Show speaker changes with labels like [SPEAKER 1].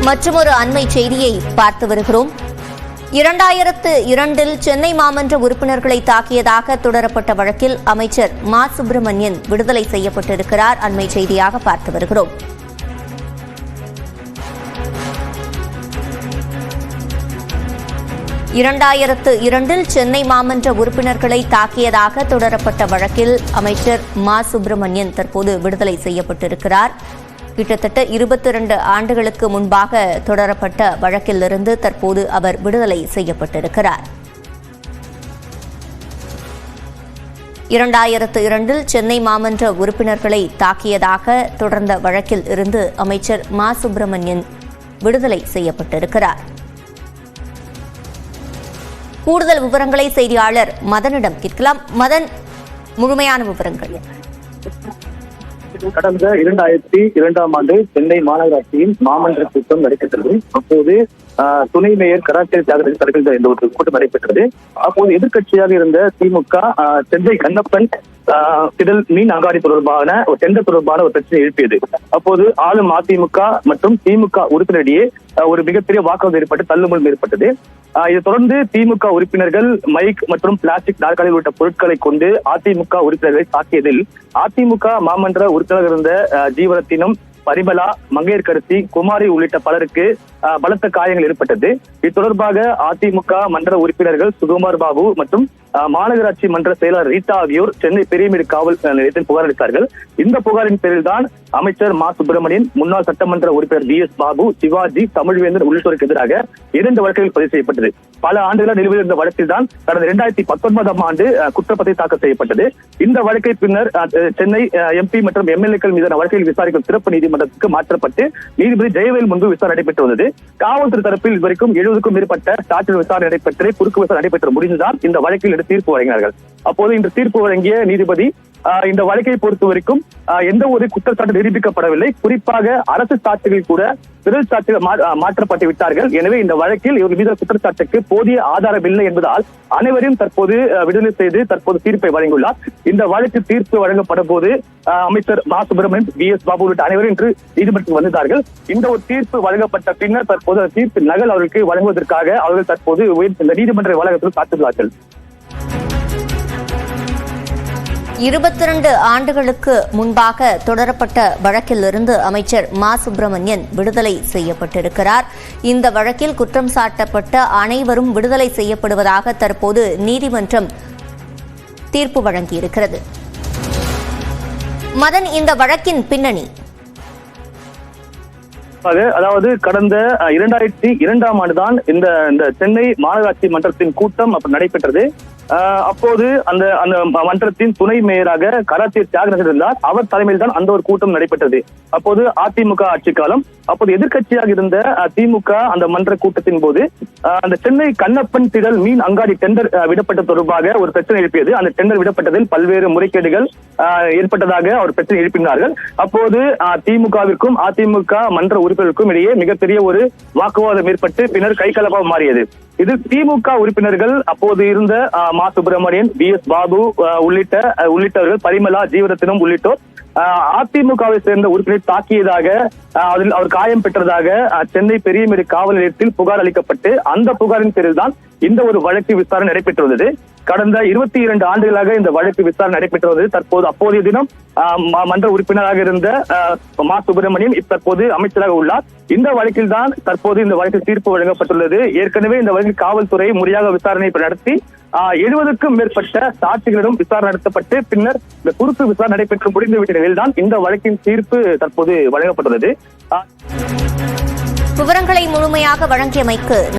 [SPEAKER 1] மற்றொரு அண்மை செய்தியை பார்த்து வருகிறோம். 2002 சென்னை மாமன்ற உறுப்பினர்களை தாக்கியதாக தொடரப்பட்ட வழக்கில் அமைச்சர் மா. சுப்பிரமணியன் விடுதலை செய்யப்பட்டிருக்கிறார். அண்மை செய்தியாக பார்த்து வருகிறோம். இரண்டாயிரத்து சென்னை மாமன்ற உறுப்பினர்களை தாக்கியதாக தொடரப்பட்ட வழக்கில் அமைச்சர் மா. சுப்பிரமணியன் தற்போது விடுதலை செய்யப்பட்டிருக்கிறார். கிட்டத்தட்ட 22 ஆண்டுகளுக்கு முன்பாக தொடரப்பட்ட வழக்கிலிருந்து தற்போது அவர் விடுதலை செய்யப்பட்டிருக்கிறார். 2002 சென்னை மாமன்ற உறுப்பினர்களை தாக்கியதாக தொடர்ந்த வழக்கில் இருந்து அமைச்சர் மா. சுப்பிரமணியன் விடுதலை செய்யப்பட்டிருக்கிறார். கூடுதல் விவரங்களை செய்தியாளர் மதனிடம் கேட்கலாம். மதன், முழுமையான விவரங்கள்.
[SPEAKER 2] கடந்த 2002ஆம் ஆண்டு சென்னை மாநகராட்சியின் மாமன்ற கூட்டம் நடைபெற்றது. அப்போது துணை மேயர் கராச்சேரி தியாகராஜன் தலைமையில் இந்த ஒரு கூட்டம் நடைபெற்றது. அப்போது எதிர்கட்சியாக இருந்த திமுக சென்னை கண்ணப்பன் திடல் மீன் அங்காடி தொடர்பான ஒரு டெண்டர் தொடர்பான ஒரு பிரச்சனை எழுப்பியது. அப்போது ஆளும் அதிமுக மற்றும் திமுக உறுப்பினரிடையே ஒரு மிகப்பெரிய வாக்குவாதம் ஏற்பட்டு தள்ளுமுள் ஏற்பட்டது. இதை தொடர்ந்து திமுக உறுப்பினர்கள் மைக் மற்றும் பிளாஸ்டிக் நாற்காலி உள்ளிட்ட பொருட்களை கொண்டு அதிமுக உறுப்பினர்களை தாக்கியதில் அதிமுக மாமன்ற உறுப்பினராக இருந்த ஜீவரத்தினம், பரிமலா, மங்கையர்கரசி, குமாரி உள்ளிட்ட பலருக்கு பலத்த காயங்கள் ஏற்பட்டது. இது தொடர்பாக அதிமுக மன்ற உறுப்பினர்கள் சுகுமார் பாபு மற்றும் மாநகராட்சி மன்ற செயலாளர் ரீட்டா ஆகியோர் சென்னை பெரியமேடு காவல் நிலையத்தில் புகார் அளித்தார்கள். இந்த புகாரின் பேரில் தான் அமைச்சர் மா. சுப்பிரமணியன், முன்னாள் சட்டமன்ற உறுப்பினர் BS பாபு, சிவாஜி, தமிழ்வேந்தர் உள்ளிட்டோருக்கு எதிராக 2 வழக்குகள் பதிவு செய்யப்பட்டது. பல ஆண்டுகளாக நிலுவையில் இருந்த வழக்கில் தான் கடந்த 2019ஆம் ஆண்டு குற்றப்பத்திரிகை தாக்கல் செய்யப்பட்டது. இந்த வழக்கை பின்னர் சென்னை MP மற்றும் MLA-க்கள் மீதான வழக்கில் விசாரிக்கும் சிறப்பு நீதிமன்றத்துக்கு மாற்றப்பட்டு நீதிபதி ஜெயவேல் முன்பு விசாரணை நடைபெற்று வந்தது. காவல்துறை தரப்பில் இதுவரைக்கும் 70க்கும் மேற்பட்ட சாட்சிகள் விசாரணை நடைபெற்று குறுக்கு விசாரணை நடைபெற்று முடிந்துதான் இந்த வழக்கில் தீர்ப்பு வழங்கினார்கள். அப்போது இந்த தீர்ப்பு வழங்கிய நீதிபதி இந்த வழக்கை பொறுத்த வரைக்கும் எந்த ஒரு குற்றச்சாட்டு நிரூபிக்கப்படவில்லை. குறிப்பாக அரசு சாட்சிகள் கூட பிறல் சாட்சிகள் மாற்றப்பட்டு விட்டார்கள். எனவே இந்த வழக்கில் இவர்கள் மீது குற்றச்சாட்டுக்கு போதிய ஆதாரம் இல்லை என்பதால் அனைவரையும் தற்போது விடுதலை செய்து தற்போது தீர்ப்பை வழங்கியுள்ளார். இந்த வழக்கு தீர்ப்பு வழங்கப்படும் போது அமைச்சர் மா. சுப்பிரமணியன், BS பாபு உள்ளிட்ட அனைவரும் இன்று நீதிமன்றத்தில் வந்தார்கள். இந்த ஒரு தீர்ப்பு வழங்கப்பட்ட பின்னர் தற்போது தீர்ப்பு நகல் அவர்களுக்கு வழங்குவதற்காக அவர்கள் தற்போது இந்த நீதிமன்ற வளாகத்தில் காத்துள்ளார்கள்.
[SPEAKER 1] 22 ஆண்டுகளுக்கு முன்பாக தொடரப்பட்ட வழக்கிலிருந்து அமைச்சர் மா. சுப்பிரமணியன் விடுதலை செய்யப்பட்டிருக்கிறார். இந்த வழக்கில் குற்றம் சாட்டப்பட்ட அனைவரும் விடுதலை செய்யப்படுவதாக தற்போது நீதிமன்றம் தீர்ப்பு வழங்கியிருக்கிறது. மதன், இந்த வழக்கின் பின்னணி?
[SPEAKER 2] அதாவது கடந்த 2002ஆம் ஆண்டுதான் இந்த சென்னை மாநகராட்சி மன்றத்தின் கூட்டம் நடைபெற்றது. அப்போது அந்த மன்றத்தின் துணை மேயராக கராச்சேரி தியாகராஜன் இருந்தார். அவர் தலைமையில் தான் அந்த ஒரு கூட்டம் நடைபெற்றது. அப்போது அதிமுக ஆட்சி காலம். அப்போது எதிர்கட்சியாக இருந்த திமுக அந்த மன்ற கூட்டத்தின் போது அந்த சென்னை கண்ணப்பன் திடல் மீன் அங்காடி டெண்டர் விடப்பட்ட தொடர்பாக ஒரு பிரச்சனை எழுப்பியது. அந்த டெண்டர் விடப்பட்டதில் பல்வேறு முறைகேடுகள் ஏற்பட்டதாக அவர் பிரச்சனை எழுப்பினார்கள். அப்போது திமுகவிற்கும் அதிமுக மன்ற உறுப்பினருக்கும் இடையே மிகப்பெரிய ஒரு வாக்குவாதம் ஏற்பட்டு பின்னர் கைகலப்பாக மாறியது. இது திமுக உறுப்பினர்கள் அப்போது இருந்த மா. சுப்பிரமணியன், BS பாபு உள்ளிட்டவர்கள், பரிமலா, ஜீவரத்தினம் உள்ளிட்டோர் அதிமுகவை சேர்ந்த உறுப்பினர் தாக்கியதாக, அதில் அவர் காயம் பெற்றதாக சென்னை பெரியமேடு காவல் நிலையத்தில் புகார் அளிக்கப்பட்டு அந்த புகாரின் பேரில் தான் இந்த ஒரு வழக்கு விசாரணை நடைபெற்று வந்தது. கடந்த 22 ஆண்டுகளாக இந்த வழக்கு விசாரணை நடைபெற்று வந்தது. தற்போது அப்போதைய தினம் மன்ற உறுப்பினராக இருந்த மா. சுப்பிரமணியன் தற்போது அமைச்சராக உள்ளார். இந்த வழக்கில் தான் தற்போது இந்த வழக்கில் தீர்ப்பு வழங்கப்பட்டுள்ளது. ஏற்கனவே இந்த வழக்கில் காவல்துறை முறையாக விசாரணை நடத்தி 70க்கும் மேற்பட்ட சாட்சிகளிடம் விசாரணை நடத்தப்பட்டு பின்னர் இந்த குறுக்கு விசாரணை நடைபெற்று முடிந்துவிட்ட நிலையில் தான் இந்த வழக்கின் தீர்ப்பு தற்போது வழங்கப்பட்டுள்ளது.
[SPEAKER 1] விவரங்களை முழுமையாக வழங்கியமைக்கு